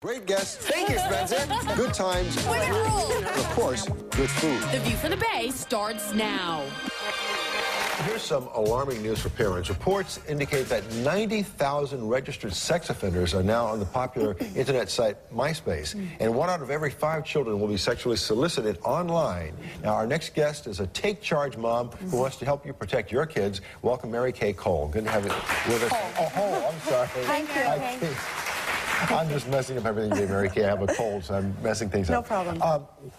Great guests. Thank you, Spencer. Good times. Women rule. And of course, good food. The View from the Bay starts now. Here's some alarming news for parents. Reports indicate that 90,000 registered sex offenders are now on the popular internet site MySpace. And 1 out of every 5 children will be sexually solicited online. Now, our next guest is a take charge mom who wants to help you protect your kids. Welcome, Mary Kay Cole. Good to have you with us. Oh, I'm sorry. Thank you. I'm just messing up everything today, Mary Kay. I have a cold, so I'm messing things up. No problem.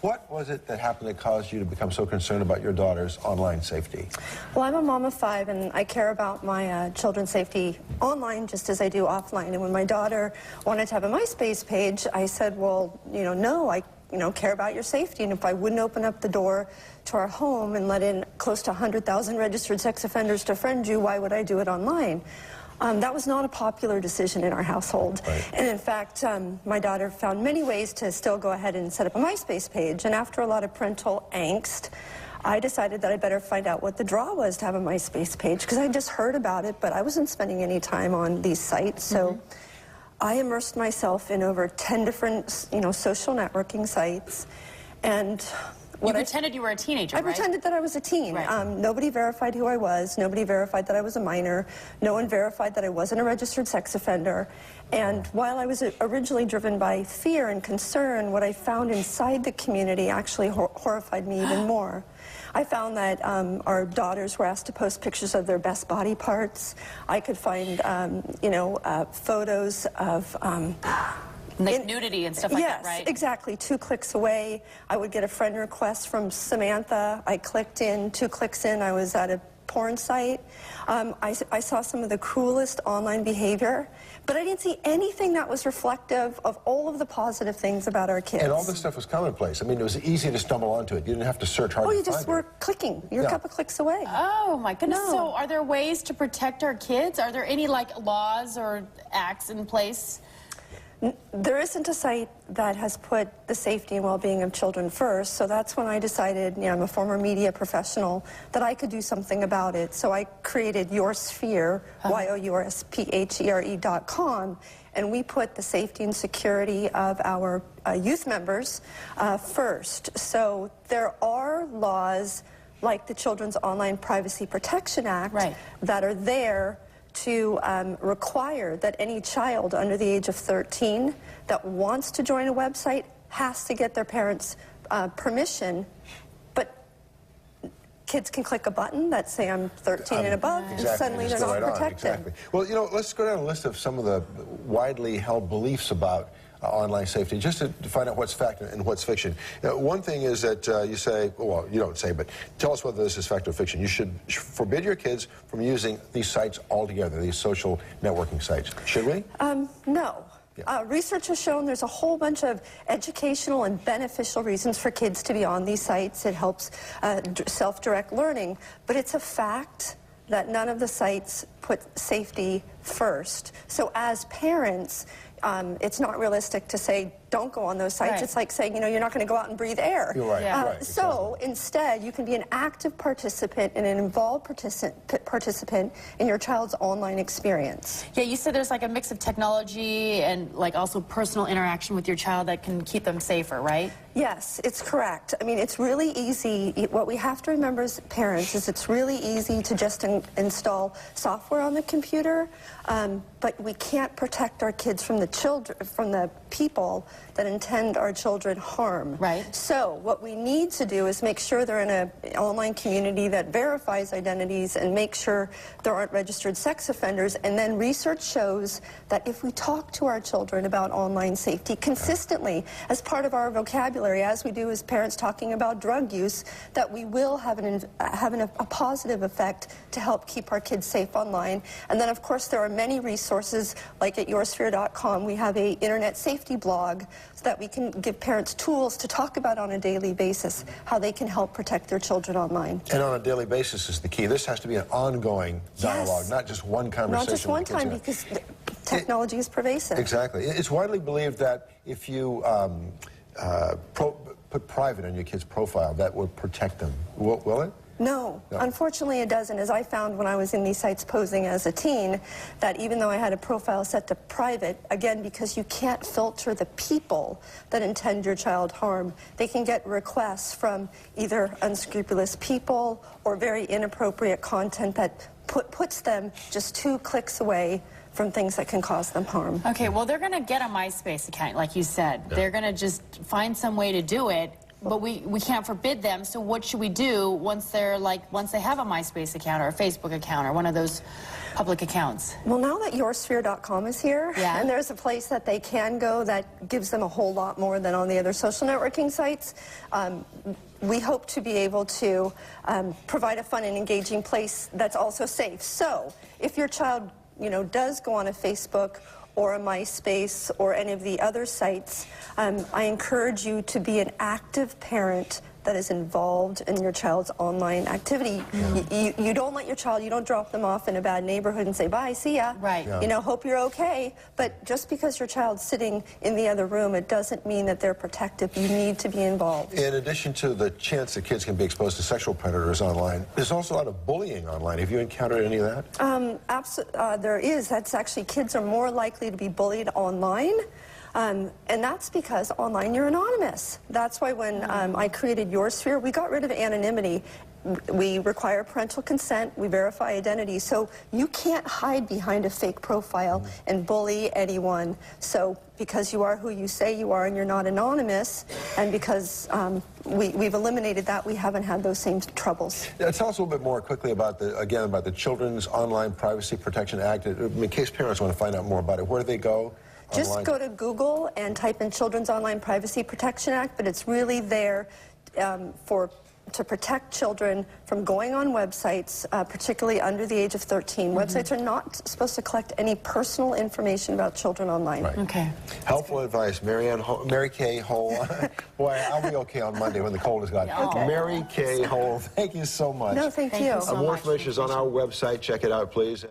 What was it that happened that caused you to become so concerned about your daughter's online safety? Well, I'm a mom of 5, and I care about my children's safety online just as I do offline. And when my daughter wanted to have a MySpace page, I said, well, no, I care about your safety. And if I wouldn't open up the door to our home and let in close to 100,000 registered sex offenders to friend you, why would I do it online? That was not a popular decision in our household. Right. And in fact, my daughter found many ways to still go ahead and set up a MySpace page. And after a lot of parental angst, I decided that I better find out what the draw was to have a MySpace page, because I just heard about it, but I wasn't spending any time on these sites. So I immersed myself in over 10 different, social networking sites. And You pretended you were a teenager, I right? pretended that I was a teen. Right. Nobody verified who I was. Nobody verified that I was a minor. No one verified that I wasn't a registered sex offender. And while I was originally driven by fear and concern, what I found inside the community actually horrified me even more. I found that our daughters were asked to post pictures of their best body parts. I could find, photos of like nudity and stuff like that, right? Yes, exactly. 2 clicks away, I would get a friend request from Samantha. I clicked in, 2 clicks in, I was at a porn site. I saw some of the cruelest online behavior, but I didn't see anything that was reflective of all of the positive things about our kids. And all this stuff was commonplace. I mean, it was easy to stumble onto it. You didn't have to search hard to you find just were clicking. You're a couple clicks away. Oh, my goodness. No. So are there ways to protect our kids? Are there any, laws or acts in place? There isn't a site that has put the safety and well-being of children first, so that's when I decided, I'm a former media professional, that I could do something about it. So I created Yoursphere, YOURSPHERE.com, and we put the safety and security of our youth members first. So there are laws like the Children's Online Privacy Protection Act that are there to require that any child under the age of 13 that wants to join a website has to get their parents' permission. But kids can click a button that say I'm 13 and above, and suddenly they're not protected. Exactly. Well, let's go down a list of some of the widely held beliefs about online safety, just to find out what's fact and what's fiction. One thing is that you say, well, you don't say, but tell us whether this is fact or fiction. You should forbid your kids from using these sites altogether, these social networking sites. Should we? No. Yeah. Research has shown there's a whole bunch of educational and beneficial reasons for kids to be on these sites. It helps self-direct learning, but it's a fact that none of the sites put safety first. So as parents, it's not realistic to say, don't go on those sites. Right. It's like saying, you're not going to go out and breathe air. You're right. Yeah. Right, So instead, you can be an active participant and an involved participant in your child's online experience. Yeah, you said there's a mix of technology and also personal interaction with your child that can keep them safer, right? Yes, it's correct. I mean, it's really easy. What we have to remember as parents is it's really easy to just install software on the computer, but we can't protect our kids from the people that intend our children harm. Right. So what we need to do is make sure they're in an online community that verifies identities and make sure there aren't registered sex offenders. And then research shows that if we talk to our children about online safety consistently as part of our vocabulary, as we do as parents talking about drug use, that we will have a positive effect to help keep our kids safe online. And then, of course, there are many resources, like at Yoursphere.com, we have an internet safety blog so that we can give parents tools to talk about on a daily basis how they can help protect their children online. And on a daily basis is the key. This has to be an ongoing dialogue, not just one conversation. Not just one time, because technology is pervasive. Exactly. It's widely believed that if you put private on your kid's profile, that will protect them. Will it? No, unfortunately it doesn't. As I found when I was in these sites posing as a teen, that even though I had a profile set to private, again, because you can't filter the people that intend your child harm, they can get requests from either unscrupulous people or very inappropriate content that puts them just 2 clicks away from things that can cause them harm. Okay, well, they're going to get a MySpace account, like you said. Yeah. They're going to just find some way to do it. But we can't forbid them, so what should we do once they have a MySpace account or a Facebook account or one of those public accounts? Well, now that Yoursphere.com is here, and there's a place that they can go that gives them a whole lot more than on the other social networking sites, we hope to be able to provide a fun and engaging place that's also safe. So, if your child, does go on a Facebook or a MySpace or any of the other sites, I encourage you to be an active parent that is involved in your child's online activity. You don't let your child, you don't drop them off in a bad neighborhood and say, bye, see ya. Right. Hope you're okay. But just because your child's sitting in the other room, it doesn't mean that they're protective. You need to be involved. In addition to the chance that kids can be exposed to sexual predators online, there's also a lot of bullying online. Have you encountered any of that? Absolutely, there is. That's actually, kids are more likely to be bullied online. And that's because online you're anonymous. That's why when I created Yoursphere, we got rid of anonymity. We require parental consent, we verify identity, so you can't hide behind a fake profile and bully anyone. So because you are who you say you are and you're not anonymous, and because we've eliminated that, we haven't had those same troubles. Yeah, tell us a little bit more quickly about the Children's Online Privacy Protection Act. In case parents want to find out more about it, where do they go? Just online? go to Google and type in Children's Online Privacy Protection Act, but it's really there to protect children from going on websites, particularly under the age of 13. Websites are not supposed to collect any personal information about children online. Right. Okay. Helpful advice. Mary Kay Hole. Boy, I'll be okay on Monday when the cold is gone. Okay. Mary Kay Hole, thank you so much. No, thank you. So More much. information is on our website. Check it out, please.